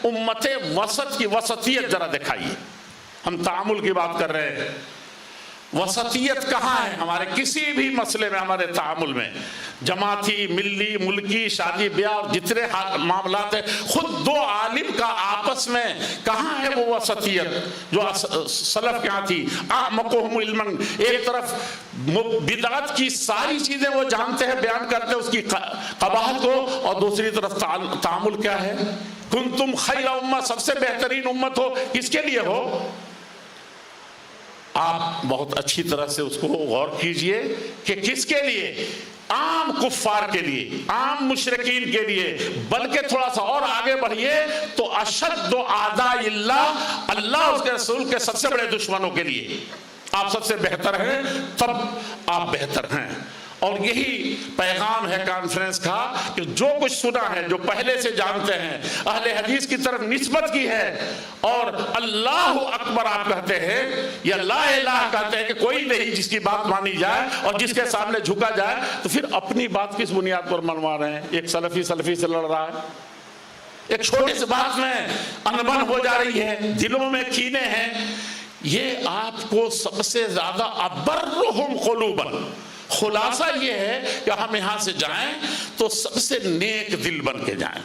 امت وسط کی وسطیت ذرا دکھائیے. ہم تعامل کی بات کر رہے ہیں. وسطیت کہاں ہے ہمارے کسی بھی مسئلے میں؟ ہمارے تعامل میں جماعتی، ملی، ملکی، شادی بیاہ اور جتنے معاملات ہیں، خود دو عالم کا آپس میں کہاں ہے وہ وسطیت جو سلف کے ہاں تھی؟ اعمقہم علما، ایک طرف بدعت کی ساری چیزیں وہ جانتے ہیں، بیان کرتے ہیں اس کی قباحت کو، اور دوسری طرف تعامل کیا ہے؟ کنتم خیر امہ، سب سے بہترین امت ہو. کس کے لیے ہو؟ آپ بہت اچھی طرح سے اس کو غور کیجئے کہ کس کے لیے؟ عام کفار کے لیے، عام مشرکین کے لیے. بلکہ تھوڑا سا اور آگے بڑھئے تو اشد اعداء اللہ، اللہ اس کے رسول کے سب سے بڑے دشمنوں کے لیے آپ سب سے بہتر ہیں، تب آپ بہتر ہیں. اور یہی پیغام ہے کانفرنس کا کہ جو کچھ سنا ہے، جو پہلے سے جانتے ہیں، اہل حدیث کی طرف نسبت کی ہے، اور اللہ اکبر آپ کہتے ہیں یا لا الہ کہتے ہیں کہ کوئی نہیں جس کی بات مانی جائے اور جس کے سامنے جھکا جائے، تو پھر اپنی بات کس بنیاد پر منوا رہے ہیں؟ ایک سلفی سے لڑ رہا ہے، ایک چھوٹے سے بات میں انبن ہو جا رہی ہے، دلوں میں کینے ہیں. یہ آپ کو سب سے زیادہ ابرہم قلوبا، خلاصہ یہ ہے کہ ہم یہاں سے جائیں تو سب سے نیک دل بن کے جائیں.